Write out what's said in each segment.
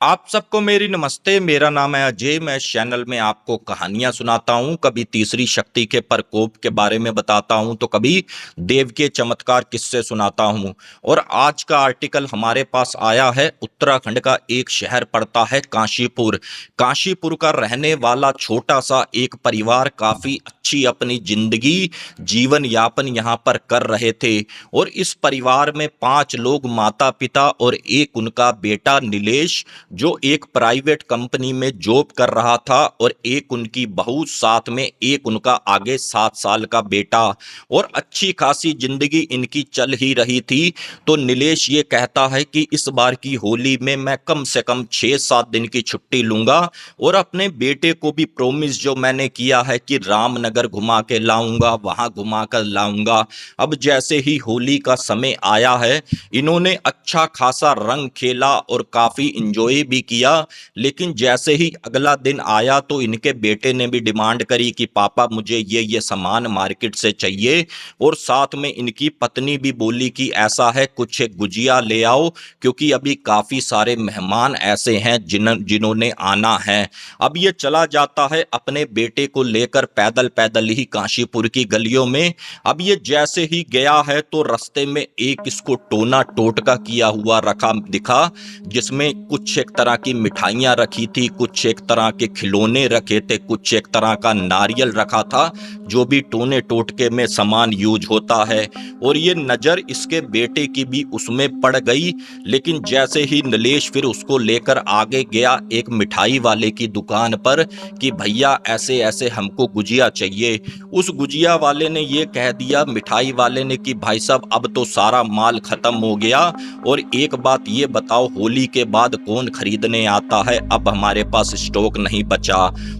आप सबको मेरी नमस्ते। मेरा नाम है अजय। मैं इस चैनल में आपको कहानियां सुनाता हूं। कभी तीसरी शक्ति के प्रकोप के बारे में बताता हूं तो कभी देव के चमत्कार किस्से सुनाता हूं। और आज का आर्टिकल हमारे पास आया है। उत्तराखंड का एक शहर पड़ता है काशीपुर। काशीपुर का रहने वाला छोटा सा एक परिवार काफी अच्छी अपनी जिंदगी जीवन यापन यहाँ पर कर रहे थे। और इस परिवार में 5 लोग, माता पिता और एक उनका बेटा नीलेश, जो एक प्राइवेट कंपनी में जॉब कर रहा था, और एक उनकी बहू, साथ में एक उनका आगे 7 साल का बेटा। और अच्छी खासी जिंदगी इनकी चल ही रही थी। तो नीलेश ये कहता है कि इस बार की होली में मैं कम से कम 6-7 दिन की छुट्टी लूंगा और अपने बेटे को भी प्रॉमिस जो मैंने किया है कि रामनगर घुमा के लाऊंगा, वहां घुमा कर लाऊंगा। अब जैसे ही होली का समय आया है, इन्होंने अच्छा खासा रंग खेला और काफी इंजॉय भी किया। लेकिन जैसे ही अगला दिन आया तो इनके बेटे ने भी डिमांड करी कि पापा मुझे ये सामान मार्केट से चाहिए। और साथ में इनकी पत्नी भी बोली कि ऐसा है, कुछ एक गुजिया ले आओ, क्योंकि अभी काफी सारे मेहमान ऐसे हैं जिन्होंने आना है। अब ये चला जाता है अपने बेटे को लेकर पैदल पैदल ही काशीपुर की गलियों में। अब ये जैसे ही गया है तो रास्ते में एक इसको टोना टोटका किया हुआ रखा दिखा, जिसमें कुछ एक तरह की मिठाइयां रखी थी, कुछ एक तरह के खिलौने रखे थे, कुछ एक तरह का नारियल रखा था, जो भी टोने टोटके में सामान यूज होता है। और ये नजर इसके बेटे की भी उसमें पड़ गई। लेकिन जैसे ही नीलेश फिर उसको लेकर आगे गया एक मिठाई वाले की दुकान पर कि भैया ऐसे ऐसे हमको गुजिया चाहिए, उस गुजिया वाले ने ये कह दिया, मिठाई वाले ने, कि भाई साहब अब तो सारा माल खत्म हो गया, और एक बात ये बताओ, होली के बाद कौन खरीदने आता है, अब हमारे पास स्टॉक नहीं बचा।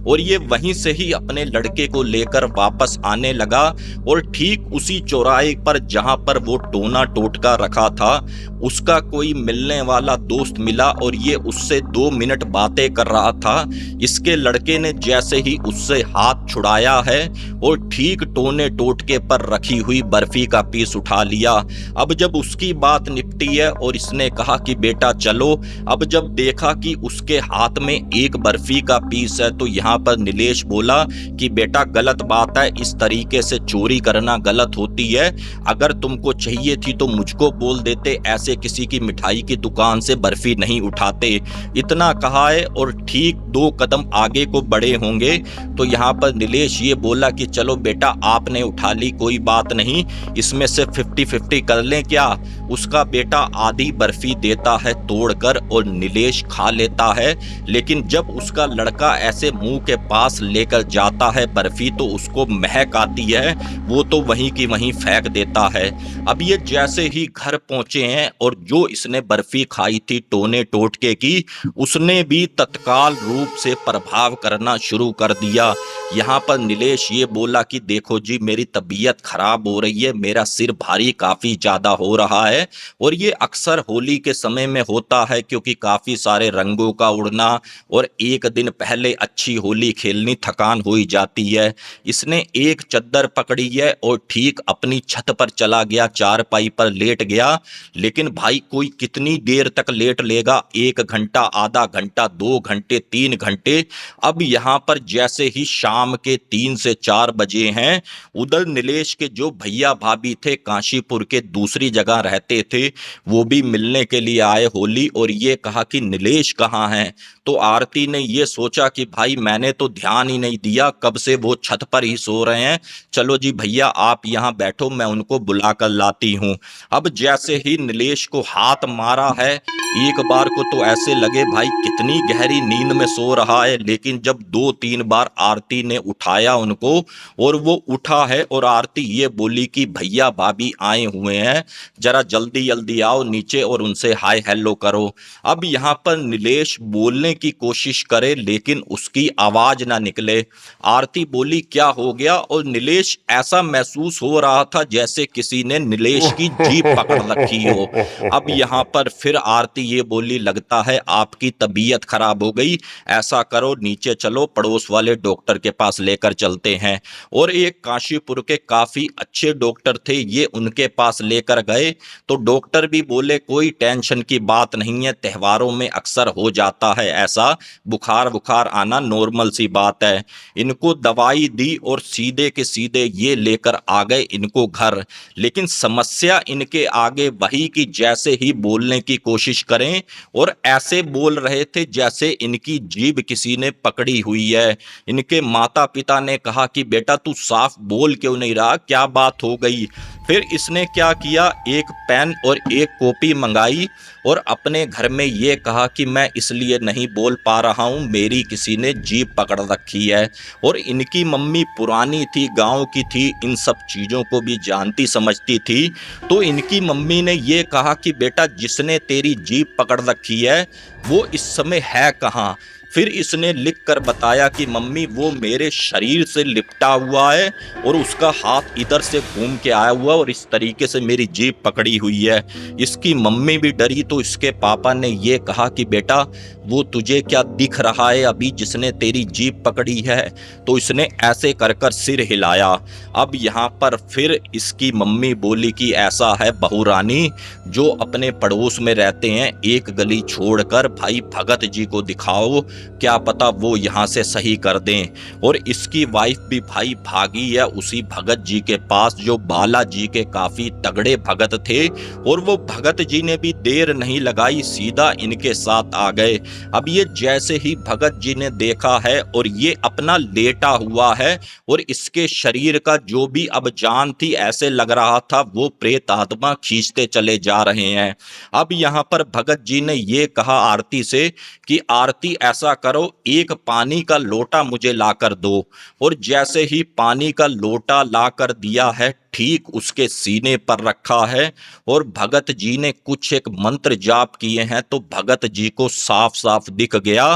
और ये वहीं से ही अपने लड़के को लेकर वापस आने लगा। और ठीक उसी चौराहे पर जहां पर वो टोना टोटका रखा था, उसका कोई मिलने वाला दोस्त मिला और ये उससे 2 मिनट बातें कर रहा था। इसके लड़के ने जैसे ही उससे हाथ छुड़ाया है और ठीक टोने टोटके पर रखी हुई बर्फी का पीस उठा लिया। अब जब उसकी बात निपटी है और इसने कहा कि बेटा चलो, अब जब देखा कि उसके हाथ में एक बर्फी का पीस है, तो यहाँ पर नीलेश बोला कि बेटा गलत बात है, इस तरीके से चोरी करना गलत होती है। अगर तुमको चाहिए थी तो मुझको बोल देते, ऐसे किसी की मिठाई की दुकान से बर्फी नहीं उठाते। इतना कहा है और ठीक 2 कदम आगे को बढ़े होंगे तो यहाँ पर नीलेश ये बोला कि चलो बेटा आपने उठा ली, कोई बात नहीं, इसमें से 50-50 कर लें क्या। उसका बेटा आधी बर्फी देता है तोड़कर और नीलेश खा लेता है। लेकिन जब उसका लड़का ऐसे मुंह के पास लेकर जाता है बर्फी तो उसको महक आती है, वो तो वहीं की वहीं फेंक देता है। अब ये जैसे ही घर पहुंचे हैं और जो इसने बर्फी खाई थी टोने टोटके की, उसने भी तत्काल रूप से प्रभाव करना शुरू कर दिया। यहाँ पर नीलेश ये बोला कि देखो जी मेरी तबीयत खराब हो रही है, मेरा सिर भारी काफी ज्यादा हो रहा है। और ये अक्सर होली के समय में होता है, क्योंकि काफी सारे रंगों का उड़ना और एक दिन पहले अच्छी होली खेलनी, थकान हो ही जाती है। इसने एक चद्दर पकड़ी है और ठीक अपनी छत पर चला गया, चारपाई पर लेट गया। लेकिन भाई कोई कितनी देर तक लेट लेगा, 1 घंटा, आधा घंटा, 2 घंटे, 3 घंटे। अब यहाँ पर जैसे ही शाम के 3 से 4 बजे हैं, उधर नीलेश के जो भैया भाभी थे काशीपुर के दूसरी जगह रहते थे, वो भी मिलने के लिए आए होली। और ये कहा कि नीलेश कहाँ हैं। तो आरती ने ये सोचा कि भाई मैंने तो ध्यान ही नहीं दिया, कब से वो छत पर ही सो रहे हैं, चलो जी भैया आप यहाँ बैठो, मैं उनको बुला कर लाती हूँ। अब जैसे ही नीलेश को हाथ मारा है, एक बार को तो ऐसे लगे भाई कितनी गहरी नींद में सो रहा है। लेकिन जब 2-3 बार आरती ने उठाया उनको और वो उठा है, और आरती ये बोली कि भैया भाभी आए हुए हैं, जरा जल्दी जल्दी आओ नीचे और उनसे हाय हेलो करो। अब यहाँ पर नीलेश बोलने की कोशिश करे लेकिन उसकी आवाज ना निकले। आरती बोली क्या हो गया, और नीलेश ऐसा महसूस हो रहा था जैसे किसी ने नीलेश की जीभ पकड़ रखी हो। अब यहाँ पर फिर आरती ये बोली लगता है आपकी तबीयत खराब हो गई, ऐसा करो नीचे चलो, पड़ोस वाले डॉक्टर के पास लेकर चलते हैं। और एक काशीपुर के काफी अच्छे डॉक्टर थे, ये उनके पास लेकर गए। तो डॉक्टर भी बोले कोई टेंशन की बात नहीं है, त्योहारों में अक्सर हो जाता है ऐसा, बुखार बुखार आना नॉर्मल सी बात है। इनको दवाई दी और सीधे के सीधे ये लेकर आ गए इनको घर। लेकिन समस्या इनके आगे वही कि जैसे ही बोलने की कोशिश करें और ऐसे बोल रहे थे जैसे इनकी जीभ किसी ने पकड़ी हुई है। इनके माता पिता ने कहा कि बेटा तू साफ बोल क्यों नहीं रहा, क्या बात हो गई। फिर इसने क्या किया, एक पेन और एक कॉपी मंगाई और अपने घर में ये कहा कि मैं इसलिए नहीं बोल पा रहा हूँ, मेरी किसी ने जीभ पकड़ रखी है। और इनकी मम्मी पुरानी थी, गांव की थी, इन सब चीज़ों को भी जानती समझती थी। तो इनकी मम्मी ने ये कहा कि बेटा जिसने तेरी जीभ पकड़ रखी है वो इस समय है कहाँ। फिर इसने लिख कर बताया कि मम्मी वो मेरे शरीर से लिपटा हुआ है और उसका हाथ इधर से घूम के आया हुआ और इस तरीके से मेरी जीभ पकड़ी हुई है। इसकी मम्मी भी डरी तो इसके पापा ने ये कहा कि बेटा वो तुझे क्या दिख रहा है अभी जिसने तेरी जीभ पकड़ी है। तो इसने ऐसे कर कर सिर हिलाया। अब यहाँ पर फिर इसकी मम्मी बोली कि ऐसा है बहू रानी, जो अपने पड़ोस में रहते हैं एक गली छोड़कर भाई भगत जी को दिखाओ, क्या पता वो यहाँ से सही कर दें। और इसकी वाइफ भी भाई भागी है उसी भगत जी के पास जो बालाजी के काफी तगड़े भगत थे। और वो भगत जी ने भी देर नहीं लगाई, सीधा इनके साथ आ गए। अब ये जैसे ही भगत जी ने देखा है और ये अपना लेटा हुआ है और इसके शरीर का जो भी अब जान थी ऐसे लग रहा था वो प्रेत आत्मा खींचते चले जा रहे हैं। अब यहाँ पर भगत जी ने ये कहा आरती से कि आरती ऐसा करो, एक पानी का लोटा मुझे लाकर दो। और जैसे ही पानी का लोटा लाकर दिया है ठीक उसके सीने पर रखा है और भगत जी ने कुछ एक मंत्र जाप किए हैं तो भगत जी को साफ साफ दिख गया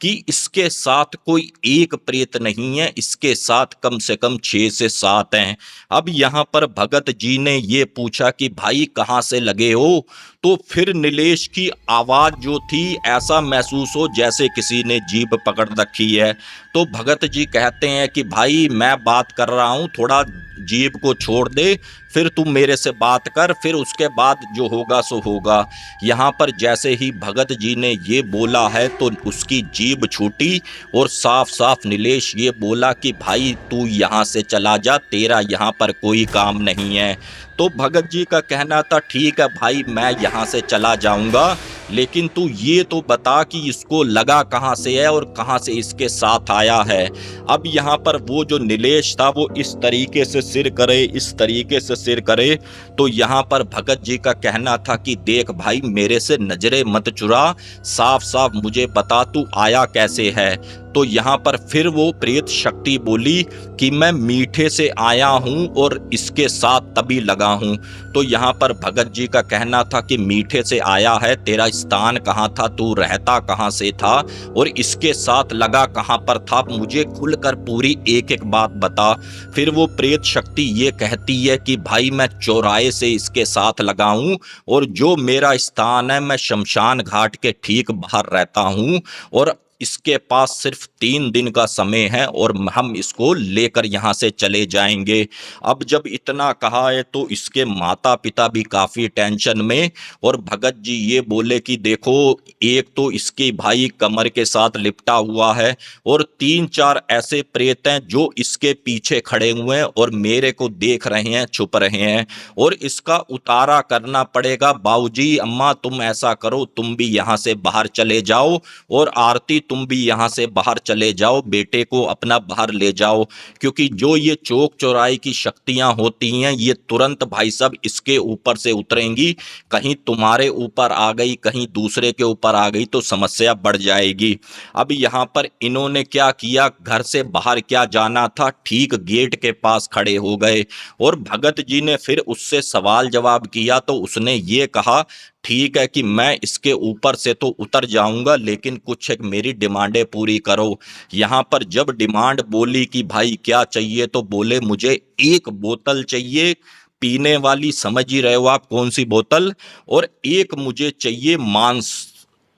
कि इसके साथ कोई एक प्रेत नहीं है, इसके साथ कम से कम 6 से 7 हैं। अब यहाँ पर भगत जी ने ये पूछा कि भाई कहाँ से लगे हो। तो फिर नीलेश की आवाज जो थी ऐसा महसूस हो जैसे किसी ने जीभ पकड़ रखी है। तो भगत जी कहते हैं कि भाई मैं बात कर रहा हूँ, थोड़ा जीभ को छोड़ दे, फिर तुम मेरे से बात कर, फिर उसके बाद जो होगा सो होगा। यहाँ पर जैसे ही भगत जी ने ये बोला है तो उसकी जीभ छूटी और साफ साफ नीलेश ये बोला कि भाई तू यहाँ से चला जा, तेरा यहाँ पर कोई काम नहीं है। तो भगत जी का कहना था ठीक है भाई मैं यहाँ से चला जाऊंगा, लेकिन तू ये तो बता कि इसको लगा कहाँ से है और कहाँ से इसके साथ आया है। अब यहाँ पर वो जो नीलेश था वो इस तरीके से सिर करे, इस तरीके से सिर करे। तो यहाँ पर भगत जी का कहना था कि देख भाई मेरे से नजरें मत चुरा, साफ साफ मुझे बता तू आया कैसे है। तो यहाँ पर फिर वो प्रेत शक्ति बोली कि मैं मीठे से आया हूँ और इसके साथ तभी लगा हूँ। तो यहाँ पर भगत जी का कहना था कि मीठे से आया है, तेरा स्थान कहाँ था, तू रहता कहाँ से था और इसके साथ लगा कहाँ पर था, मुझे खुलकर पूरी एक एक बात बता। फिर वो प्रेत शक्ति ये कहती है कि भाई मैं चौराहे से इसके साथ लगा हूँ और जो मेरा स्थान है मैं शमशान घाट के ठीक बाहर रहता हूँ और इसके पास सिर्फ 3 दिन का समय है और हम इसको लेकर यहाँ से चले जाएंगे। अब जब इतना कहा है तो इसके माता पिता भी काफी टेंशन में और भगत जी ये बोले कि देखो एक तो इसके भाई कमर के साथ लिपटा हुआ है और 3-4 ऐसे प्रेत हैं जो इसके पीछे खड़े हुए हैं और मेरे को देख रहे हैं, छुप रहे हैं और इसका उतारा करना पड़ेगा। बाबूजी अम्मा तुम ऐसा करो, तुम भी यहाँ से बाहर चले जाओ और आरती तुम भी यहाँ से बाहर चले जाओ, बेटे को अपना बाहर ले जाओ, क्योंकि जो ये चौक चौराहे की शक्तियां होती हैं ये तुरंत भाई साहब इसके ऊपर से उतरेंगी। कहीं तुम्हारे ऊपर आ गई, कहीं दूसरे के ऊपर आ गई तो समस्या बढ़ जाएगी। अब यहाँ पर इन्होंने क्या किया, घर से बाहर क्या जाना था, ठीक गेट के पास खड़े हो गए और भगत जी ने फिर उससे सवाल जवाब किया तो उसने ये कहा ठीक है कि मैं इसके ऊपर से तो उतर जाऊंगा लेकिन कुछ एक मेरी डिमांडें पूरी करो। यहाँ पर जब डिमांड बोली कि भाई क्या चाहिए तो बोले मुझे एक बोतल चाहिए पीने वाली, समझ ही रहे हो आप कौन सी बोतल, और एक मुझे चाहिए मांस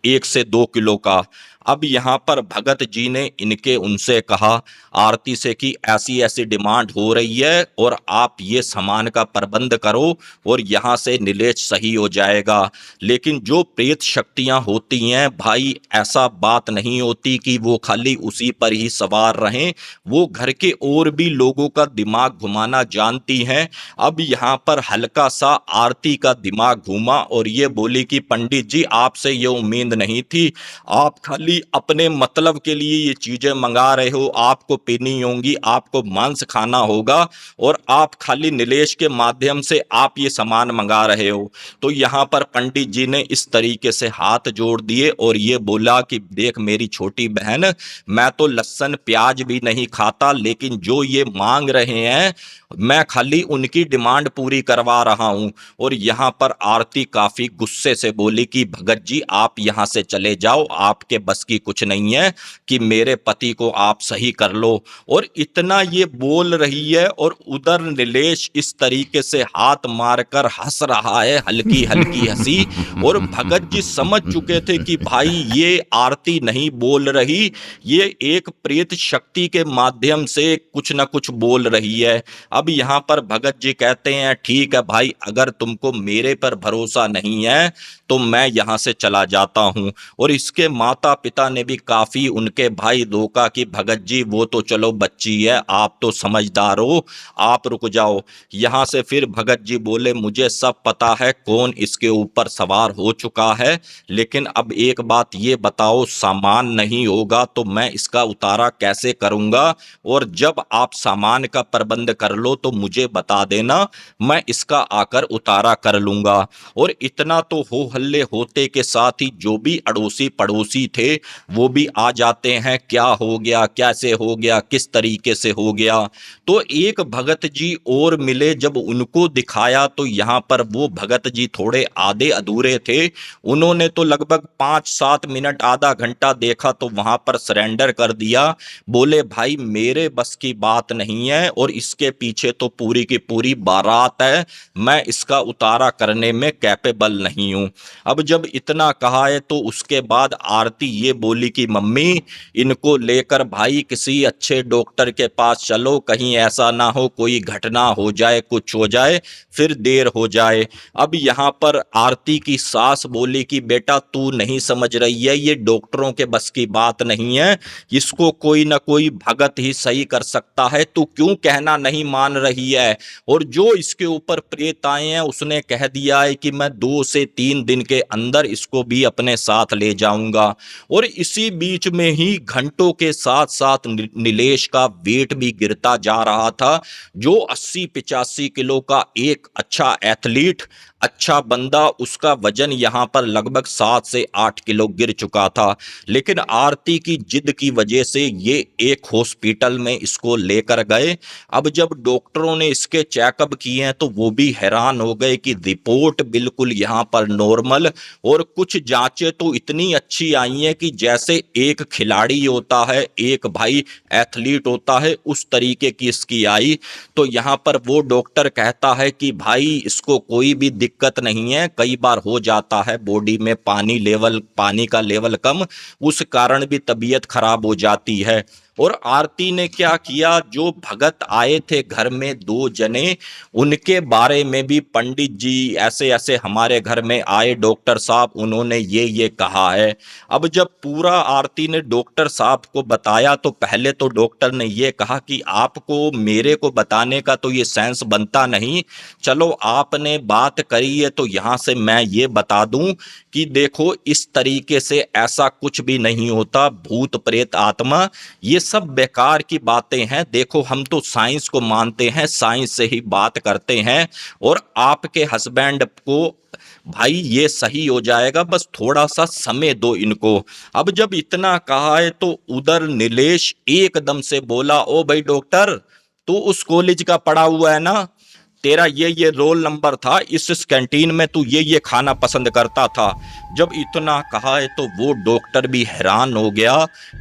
1 से 2 किलो का। अब यहाँ पर भगत जी ने इनके उनसे कहा आरती से कि ऐसी ऐसी डिमांड हो रही है और आप ये सामान का प्रबंध करो और यहाँ से नीलेश सही हो जाएगा। लेकिन जो प्रेत शक्तियां होती हैं भाई, ऐसा बात नहीं होती कि वो खाली उसी पर ही सवार रहें, वो घर के और भी लोगों का दिमाग घुमाना जानती हैं। अब यहाँ पर हल्का सा आरती का दिमाग घूमा और ये बोली कि पंडित जी आपसे ये उम्मीद नहीं थी, आप खाली अपने मतलब के लिए ये चीजें मंगा रहे हो, आपको पीनी होंगी, आपको मांस खाना होगा और आप खाली नीलेश के माध्यम से आप ये सामान मंगा रहे हो। तो यहाँ पर पंडित जी ने इस तरीके से हाथ जोड़ दिए और ये बोला कि देख मेरी छोटी बहन, मैं तो लहसुन प्याज भी नहीं खाता, लेकिन जो ये मांग रहे हैं मैं खाली उनकी डिमांड पूरी करवा रहा हूं। और यहां पर आरती काफी गुस्से से बोली कि भगत जी आप यहां से चले जाओ, आपके बस की कुछ नहीं है कि मेरे पति को आप सही कर लो। और इतना ये बोल रही है और उधर नीलेश इस तरीके से हाथ मारकर हंस रहा है, हल्की हल्की हंसी। और भगत जी समझ चुके थे कि भाई ये आरती नहीं बोल रही, ये एक प्रेत शक्ति के माध्यम से कुछ ना कुछ बोल रही है। अब यहाँ पर भगत जी कहते हैं ठीक है भाई, अगर तुमको मेरे पर भरोसा नहीं है तो मैं यहाँ से चला जाता हूँ। और इसके माता पिता ने भी काफी उनके भाई धोखा कि भगत जी वो तो चलो बच्ची है, आप तो समझदार हो, आप रुक जाओ। यहाँ से फिर भगत जी बोले मुझे सब पता है कौन इसके ऊपर सवार हो चुका है, लेकिन अब एक बात ये बताओ, सामान नहीं होगा तो मैं इसका उतारा कैसे करूंगा, और जब आप सामान का प्रबंध कर लो तो मुझे बता देना, मैं इसका आकर उतारा कर लूंगा। और इतना तो हो हल्ले होते के साथ ही जो भी अड़ोसी पड़ोसी थे वो भी आ जाते हैं, क्या हो गया, कैसे हो गया, किस तरीके से हो गया। तो एक भगत जी और मिले, जब उनको दिखाया तो यहाँ पर वो भगत जी थोड़े आधे अधूरे थे, उन्होंने तो लगभग 5-7 मिनट आधा घंटा देखा तो वहां पर सरेंडर कर दिया। बोले भाई मेरे बस की बात नहीं है और इसके पीछे तो पूरी की पूरी बारात है, मैं इसका उतारा करने में कैपेबल नहीं हूं। अब जब इतना कहा है तो उसके बाद आरती ये बोली कि मम्मी इनको लेकर भाई किसी अच्छे डॉक्टर के पास चलो, कहीं ऐसा ना हो कोई घटना हो जाए, कुछ हो जाए, फिर देर हो जाए। अब यहाँ पर आरती की सास बोली कि बेटा तू नहीं समझ रही है, ये डॉक्टरों के बस की बात नहीं है, इसको कोई ना कोई भगत ही सही कर सकता है, तू क्यों कहना नहीं मान रही है। और जो इसके ऊपर प्रेत आए हैं उसने कह दिया है कि मैं 2 से 3 दिन के अंदर इसको भी अपने साथ ले जाऊंगा। और इसी बीच में ही घंटों के साथ साथ नीलेश का वेट भी गिरता जा रहा था। जो 80-85 किलो का एक अच्छा एथलीट, अच्छा बंदा, उसका वजन यहां पर लगभग 7 से 8 किलो गिर चुका था। लेकिन आरती की जिद की वजह से ये एक हॉस्पिटल में इसको लेकर गए। अब जब डॉक्टरों ने इसके चेकअप किए हैं तो वो भी हैरान हो गए कि रिपोर्ट बिल्कुल यहां पर नॉर्मल, और कुछ जांचें तो इतनी अच्छी आई हैं कि जैसे एक खिलाड़ी होता है, एक भाई एथलीट होता है, उस तरीके की इसकी आई। तो यहां पर वो डॉक्टर कहता है कि भाई इसको कोई भी दिक्कत नहीं है, कई बार हो जाता है बॉडी में पानी का लेवल कम, उस कारण भी तबीयत खराब हो जाती है। और आरती ने क्या किया, जो भगत आए थे घर में 2 जने, उनके बारे में भी पंडित जी ऐसे ऐसे हमारे घर में आए डॉक्टर साहब, उन्होंने ये कहा है। अब जब पूरा आरती ने डॉक्टर साहब को बताया तो पहले तो डॉक्टर ने ये कहा कि आपको मेरे को बताने का तो ये सेंस बनता नहीं, चलो आपने बात करी है तो यहाँ से मैं ये बता दूं कि देखो इस तरीके से ऐसा कुछ भी नहीं होता, भूत प्रेत आत्मा ये सब बेकार की बातें हैं। देखो हम तो साइंस को मानते हैं, साइंस से ही बात करते हैं, और आपके हस्बैंड को भाई ये सही हो जाएगा, बस थोड़ा सा समय दो इनको। अब जब इतना कहा है तो उधर नीलेश एकदम से बोला, ओ भाई डॉक्टर, तू उस कॉलेज का पढ़ा हुआ है ना, तेरा ये रोल नंबर था, इस कैंटीन में तू ये खाना पसंद करता था। जब इतना कहा है तो वो डॉक्टर भी हैरान हो गया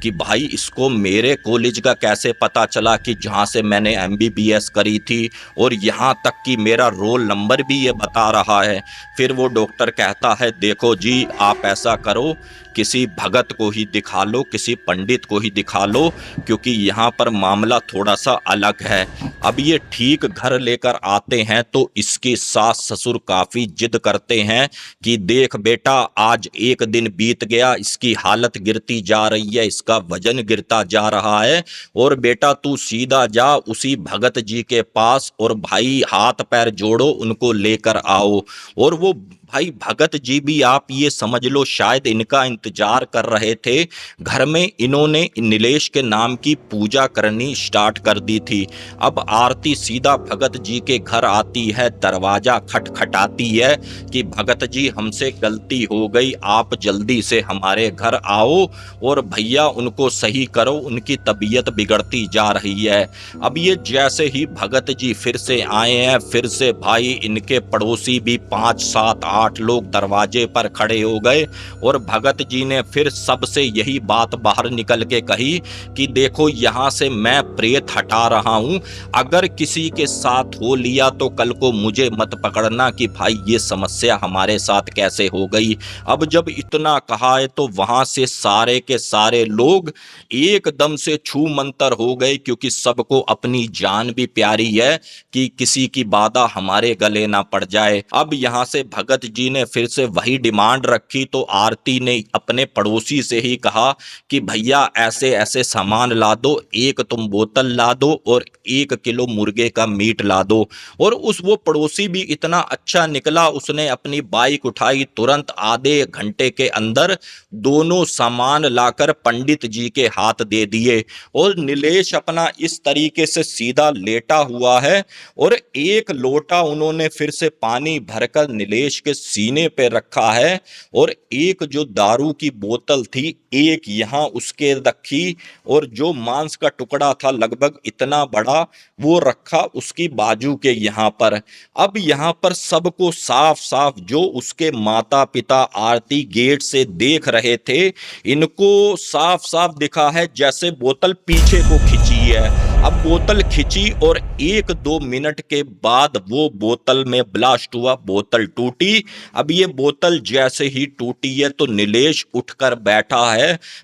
कि भाई इसको मेरे कॉलेज का कैसे पता चला कि जहाँ से मैंने एमबीबीएस करी थी, और यहाँ तक कि मेरा रोल नंबर भी ये बता रहा है। फिर वो डॉक्टर कहता है देखो जी आप ऐसा करो किसी भगत को ही दिखा लो, किसी पंडित को ही दिखा लो, क्योंकि यहाँ पर मामला थोड़ा सा अलग है। अब ये ठीक घर लेकर आते हैं तो इसके सास ससुर काफी जिद करते हैं कि देख बेटा, आज एक दिन बीत गया, इसकी हालत गिरती जा रही है, इसका वजन गिरता जा रहा है, और बेटा तू सीधा जा उसी भगत जी के पास और भाई हाथ पैर जोड़ो, उनको लेकर आओ। और वो भाई भगत जी भी आप ये समझ लो शायद इनका इंतजार कर रहे थे। घर में इन्होंने नीलेश के नाम की पूजा करनी स्टार्ट कर दी थी। अब आरती सीधा भगत जी के घर आती है, दरवाजा खटखटाती है कि भगत जी हमसे गलती हो गई, आप जल्दी से हमारे घर आओ और भैया उनको सही करो, उनकी तबीयत बिगड़ती जा रही है। अब ये जैसे ही भगत जी फिर से आए हैं, फिर से भाई इनके पड़ोसी भी 5 7 8 लोग दरवाजे पर खड़े हो गए और भगत जी ने फिर सबसे यही बात बाहर निकल के कही कि देखो यहाँ से मैं प्रेत हटा रहा हूँ, अगर किसी के साथ हो लिया तो कल को मुझे मत पकड़ना कि भाई ये समस्या हमारे साथ कैसे हो गई। अब जब इतना कहा है तो वहां से सारे के सारे लोग एकदम से छू मंतर हो गए, क्योंकि सबको अपनी जान भी प्यारी है कि किसी की बाधा हमारे गले ना पड़ जाए। अब यहाँ से भगत जी ने फिर से वही डिमांड रखी तो आरती ने अपने पड़ोसी से ही कहा कि भैया ऐसे ऐसे सामान ला दो, एक तुम बोतल ला दो और 1 किलो मुर्गे का मीट ला दो। और उस वो पड़ोसी भी इतना अच्छा निकला, उसने अपनी बाइक उठाई, तुरंत आधे घंटे के अंदर दोनों सामान लाकर पंडित जी के हाथ दे दिए। और नीलेश अपना इस तरीके से सीधा लेटा हुआ है और एक लोटा उन्होंने फिर से पानी भरकर नीलेश के सीने पे रखा है और एक जो दारू की बोतल थी एक यहाँ उसके रखी और जो मांस का टुकड़ा था लगभग इतना बड़ा वो रखा उसकी बाजू के यहाँ पर। अब यहाँ पर सबको साफ साफ जो उसके माता पिता आरती गेट से देख रहे थे, इनको साफ साफ दिखा है जैसे बोतल पीछे को खिंची है। अब बोतल खिंची और 1-2 मिनट के बाद वो बोतल में ब्लास्ट हुआ, बोतल टूटी। अब ये बोतल जैसे ही टूटी है तो नीलेश उठकर बैठा है।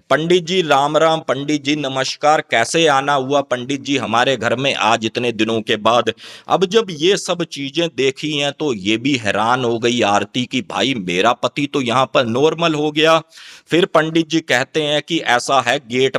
पंडित जी राम राम, पंडित जी नमस्कार, कैसे आना हुआ पंडित जी हमारे घर में आज इतने दिनों के बाद। अब जब ये सब चीजें देखी हैं तो ये भी हैरान हो गई आरती की भाई मेरा पति तो यहाँ पर नॉर्मल हो गया। फिर पंडित जी कहते हैं कि ऐसा है गेट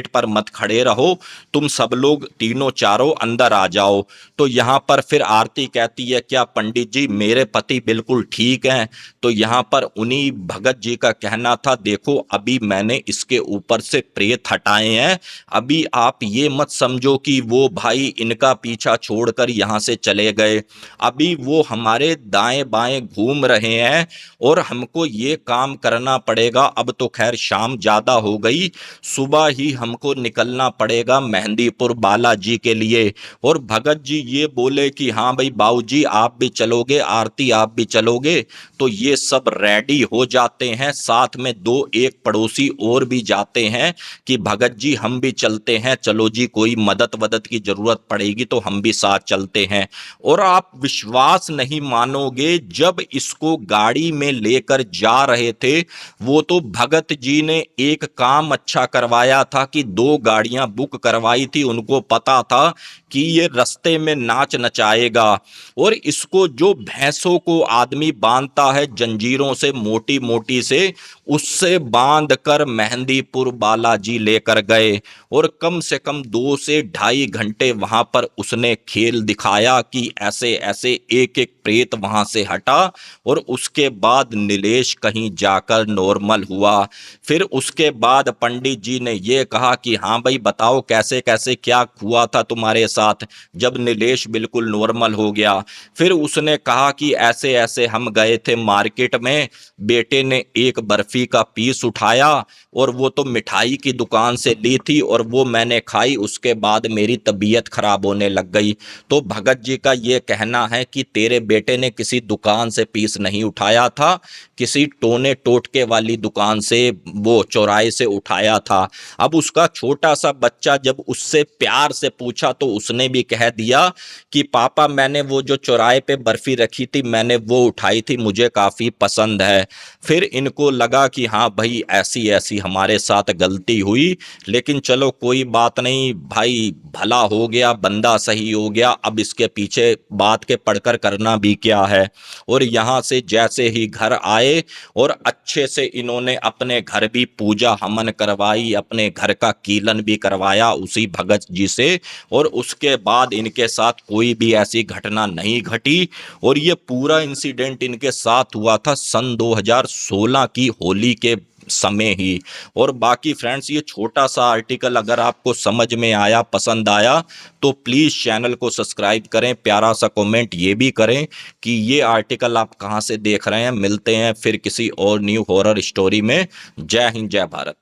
पर मत खड़े रहो, तुम सब लोग तीनों चारों अंदर आ जाओ। तो यहाँ पर फिर आरती कहती है क्या पंडित जी मेरे पति बिल्कुल ठीक हैं। तो यहाँ पर उन्हीं भगत जी का कहना था देखो अभी मैंने इसके ऊपर से प्रेत हटाए हैं, अभी आप ये मत समझो कि वो भाई इनका पीछा छोड़कर यहाँ से चले गए, अभी वो हमारे दाएं बाएं घूम रहे हैं और हमको ये काम करना पड़ेगा। अब तो खैर शाम ज्यादा हो गई, सुबह ही हमको निकलना पड़ेगा मेहंदीपुर बालाजी के लिए। और भगत जी ये बोले कि हाँ भाई बाबूजी आप भी चलोगे, आरती आप भी चलोगे। तो ये सब रेडी हो जाते हैं, साथ में 2-1 पड़ोसी और भी जाते हैं कि भगत जी हम भी चलते हैं, चलो जी कोई मदद की जरूरत पड़ेगी तो हम भी साथ चलते हैं। और आप विश्वास नहीं मानोगे, जब इसको गाड़ी में लेकर जा रहे थे वो तो भगत जी ने एक काम अच्छा करवाया था कि 2 गाड़ियां बुक करवाई थी, उनको पता था कि ये रास्ते में नाच नचाएगा। और इसको जो भैंसों को आदमी बांधता है जंजीरों से मोटी मोटी से, उससे बांध कर मेहंदीपुर बालाजी लेकर गए और कम से कम 2 से ढाई घंटे वहां पर उसने खेल दिखाया कि ऐसे ऐसे एक एक प्रेत वहां से हटा और उसके बाद नीलेश कहीं जाकर नॉर्मल हुआ। फिर उसके बाद पंडित जी ने ये कहा कि हाँ भाई बताओ कैसे कैसे क्या हुआ था तुम्हारे साथ जब नीलेश बिल्कुल नॉर्मल हो गया। फिर उसने कहा कि ऐसे ऐसे हम गए थे मार्केट में, बेटे ने एक बर्फी का पीस उठाया और वो तो मिठाई की दुकान से ली थी और वो मैंने खाई, उसके बाद मेरी तबीयत खराब होने लग गई। तो भगत जी का ये कहना है कि तेरे बेटे ने किसी दुकान से पीस नहीं उठाया था, किसी टोने टोटके वाली दुकान से, वो चौराहे से उठाया था। अब उसका छोटा सा बच्चा जब उससे प्यार से पूछा तो उसने भी कह दिया कि पापा मैंने वो जो चौराहे पे बर्फी रखी थी मैंने वो उठाई थी, मुझे काफ़ी पसंद है। फिर इनको लगा कि हाँ भाई ऐसी ऐसी हमारे साथ गलती हुई, लेकिन चलो कोई बात नहीं भाई, भला हो गया, बंदा सही हो गया, अब इसके पीछे बात के पढ़कर करना भी क्या है। और यहाँ से जैसे ही घर आए और अच्छे से इन्होंने अपने घर भी पूजा हवन करवाई, अपने घर का कीलन भी करवाया उसी भगत जी से, और उसके बाद इनके साथ कोई भी ऐसी घटना नहीं घटी। और ये पूरा इंसिडेंट इनके साथ हुआ था सन 2016 की होली के समय ही। और बाकी फ्रेंड्स, ये छोटा सा आर्टिकल अगर आपको समझ में आया, पसंद आया, तो प्लीज़ चैनल को सब्सक्राइब करें, प्यारा सा कमेंट ये भी करें कि ये आर्टिकल आप कहाँ से देख रहे हैं। मिलते हैं फिर किसी और न्यू हॉरर स्टोरी में। जय हिंद, जय भारत।